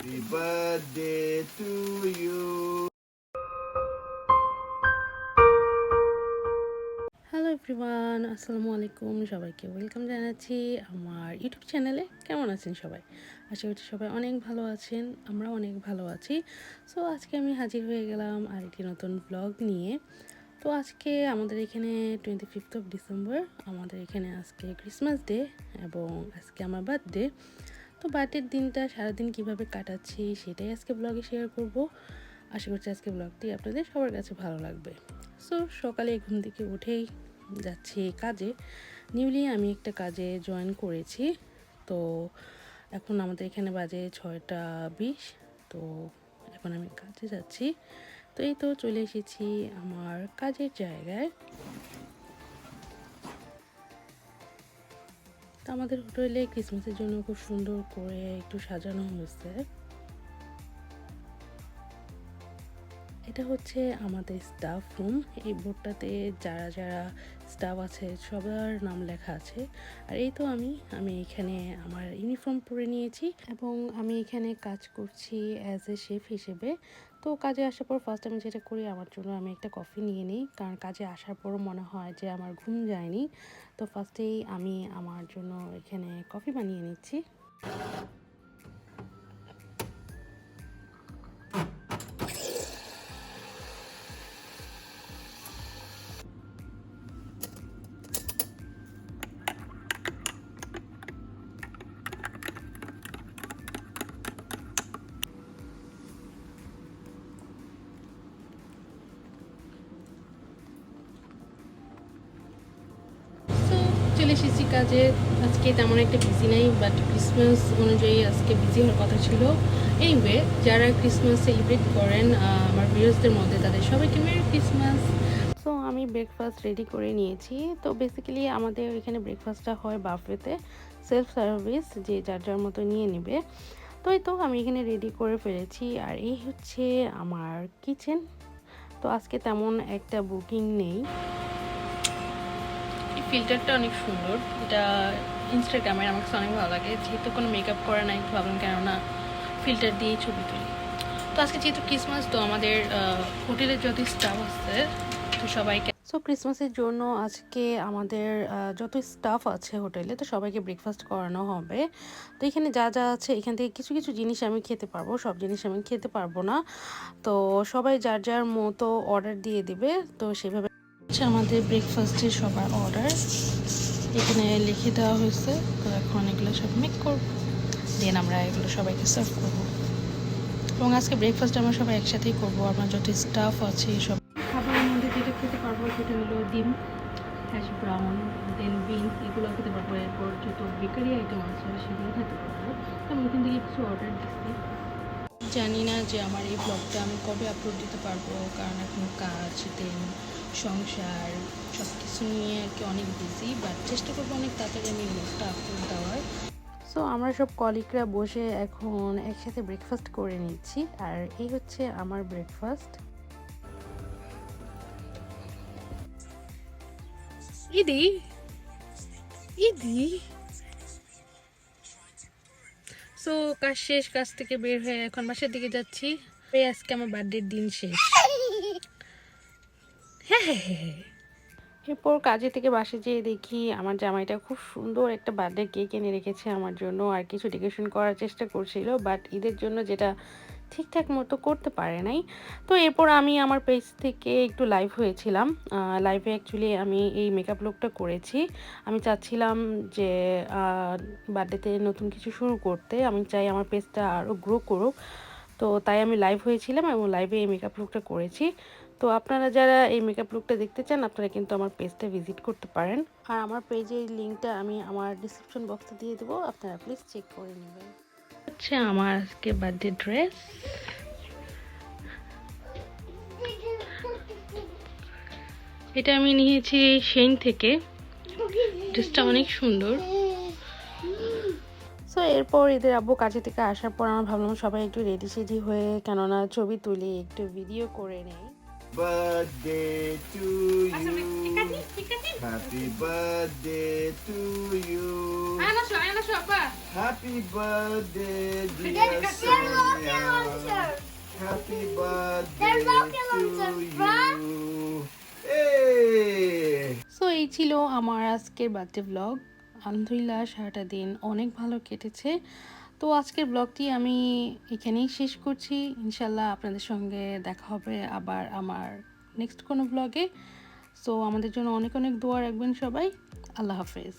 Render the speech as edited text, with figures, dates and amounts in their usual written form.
Happy birthday to you. Hello everyone, আসসালামু আলাইকুম। সবাইকে ওয়েলকাম জানাচ্ছি আমার ইউটিউব চ্যানেলে। কেমন আছেন সবাই? আশা করছি সবাই অনেক ভালো আছেন, আমরা অনেক ভালো আছি। সো আজকে আমি হাজির হয়ে গেলাম আরেকটি নতুন ব্লগ নিয়ে। তো আজকে আমাদের এখানে 25 ডিসেম্বর, আমাদের এখানে আজকে ক্রিসমাস ডে এবং আজকে আমার বার্থডে। তো বার্থডের দিনটা সারাদিন কিভাবে কাটাচ্ছি সেটাই আজকে ব্লগে শেয়ার করব। আশা করছি আজকে ব্লগটি আপনাদের সবার কাছে ভালো লাগবে। সো সকালে ঘুম থেকে উঠেই যাচ্ছি কাজে। নিউলি আমি একটা কাজে জয়েন করেছি। তো এখন আমাদের এখানে বাজে 6:20। তো এখন আমি কাজে যাচ্ছি। তো এই তো চলে এসেছি আমার কাজের জায়গায়। তো আমাদের হোটেলে ক্রিসমাসের জন্য খুব সুন্দর করে একটু সাজানো হয়েছে। এটা হচ্ছে আমাদের স্টাফ রুম। এই বোর্ডটাতে যারা যারা স্টাফ আছে সবার নাম লেখা আছে। আর এই তো আমি এখানে আমার ইউনিফর্ম পরে নিয়েছি এবং আমি এখানে কাজ করছি অ্যাজ এ শেফ হিসেবে। তো কাজে আসার পর ফার্স্ট আমি যেটা করি, আমার জন্য আমি একটা কফি নিয়ে নিই, কারণ কাজে আসার পরও মনে হয় যে আমার ঘুম যায়নি। তো ফার্স্টেই আমি আমার জন্য এখানে কফি বানিয়ে নিচ্ছি। চলে এসেছি কাজে। আজকে তেমন একটা বিজি নেই, বাট ক্রিসমাস অনুযায়ী আজকে বিজি হওয়ার কথা ছিল। এনিওয়ে, যারা ক্রিসমাস সেলিব্রেট করেন আমার ভিউয়ার্সদের মধ্যে, তাদের সবাইকে মেরি ক্রিসমাস। সো আমি ব্রেকফাস্ট রেডি করে নিয়েছি। তো বেসিক্যালি আমাদের এখানে ব্রেকফাস্টটা হয় বাফেতে, সেলফ সার্ভিস, যে যার যার মতো নিয়ে নেবে। তো এই তো আমি এখানে রেডি করে ফেলেছি। আর এই হচ্ছে আমার কিচেন। তো আজকে তেমন একটা বুকিং নেই। ফিল্টারটা অনেক সুন্দর, এটা ইনস্টাগ্রামের, আমার কাছে অনেক ভালো লাগে। যেহেতু কোনো মেকআপ করা নাই, ভাবলাম কেননা ফিল্টার দিয়েই ছবি তুলি। তো আজকে যেহেতু ক্রিসমাস, তো আমাদের হোটেলের যত স্টাফ আছে তো সবাইকে, সো ক্রিসমাসের জন্য আজকে আমাদের যত স্টাফ আছে হোটেলে, তো সবাইকে ব্রেকফাস্ট করানো হবে। তো এখানে যা যা আছে, এখান থেকে কিছু কিছু জিনিস আমি খেতে পারবো, সব জিনিস আমি খেতে পারবো না। তো সবাই যার যার মতো অর্ডার দিয়ে দিবে। তো সেভাবে আমাদের ব্রেকফাস্টের সবার অর্ডার এখানে লিখে দেওয়া হয়েছে। তো এখন এগুলো সব মেক করব, দেন আমরা এগুলো সবাইকে সার্ভ করবো। এবং আজকে ব্রেকফাস্ট আমরা সবাই একসাথেই করবো। আমার যত স্টাফ আছে সব খাবারের মধ্যে যেটা খেতে পারবো সেটা হলো ডিম, হ্যাশ ব্রাউন, দেন বিনস, এগুলো খেতে পারবো। এরপর যত বেকারি আইটেম আছে সেগুলো খেতে পারবো। আমি এখান থেকে কিছু অর্ডার দিচ্ছি। জানি না যে আমার এই ব্লগটা আমি কবে আপলোড দিতে পারবো, কারণ এখন কাজ, দেন সংসার, সব কিছু নিয়ে আর কি অনেক বিজি, বাট চেষ্টা করবো অনেক তাড়াতাড়ি আমি ব্লগটা আপলোড দেওয়ার। সো আমরা সব কলিগরা বসে এখন একসাথে ব্রেকফাস্ট করে নিচ্ছি। আর এই হচ্ছে আমার ব্রেকফাস্ট। ইদি ইদি সো কাজ শেষ, কাজ থেকে বের হয়ে এখন বাসার দিকে যাচ্ছি। আজকে আমার বার্থডের দিন শেষ। হ্যাঁ হ্যাঁ হ্যাঁ। এরপর কাজে থেকে বাসে যেয়ে দেখি আমার জামাইটা খুব সুন্দর একটা বার্থডে কেক এনে রেখেছে আমার জন্য, আর কিছু ডেকোরেশন করার চেষ্টা করছিল, বাট ঈদের জন্য যেটা ঠিকঠাক মতো করতে পারে নাই। তো এরপর আমি আমার পেজ থেকে একটু লাইভ হয়েছিলাম। লাইভে অ্যাকচুয়ালি আমি এই মেকআপ লুকটা করেছি। আমি চাচ্ছিলাম যে বার্থডেতে নতুন কিছু শুরু করতে, আমি চাই আমার পেজটা আরও গ্রো করুক। তো তাই আমি লাইভ হয়েছিলাম এবং লাইভে এই মেকআপ লুকটা করেছি। তো আপনারা যারা এই মেকআপ লুকটা দেখতে চান, আপনারা কিন্তু আমার পেজটা ভিজিট করতে পারেন। আর আমার পেজের লিঙ্কটা আমি আমার ডিসক্রিপশন বক্সে দিয়ে দেবো, আপনারা প্লিজ চেক করে নেবেন। হচ্ছে আমার আজকে বার্থডে ড্রেস। এটা আমি নিয়েছি সেইন থেকে, ড্রেসটা অনেক সুন্দর। সো এরপর এদের আব্বু কাজে থেকে আসার পর আমরা ভাবলাম সবাই একটু রেডি সেডি হয়ে, কেননা ছবি তুলি, একটু ভিডিও করে নেই। Birthday to you. Happy birthday to you. লাগাছো আপা? Happy birthday, Daddy, dear cut There's it. rocket Sonia. launcher. Happy birthday There's rocket to launcher, bruh. you. Hey! So এই ছিল আমার আজকের বার্থডে ব্লগ। আলহামদুলিল্লাহ সারাটা দিন অনেক ভালো কেটেছে। তো আজকের ব্লগটি আমি এখানেই শেষ করছি। ইনশাল্লাহ আপনাদের সঙ্গে দেখা হবে আবার আমার নেক্সট কোনো ব্লগে। সো আমাদের জন্য অনেক অনেক দোয়া রাখবেন সবাই। আল্লাহ হাফেজ।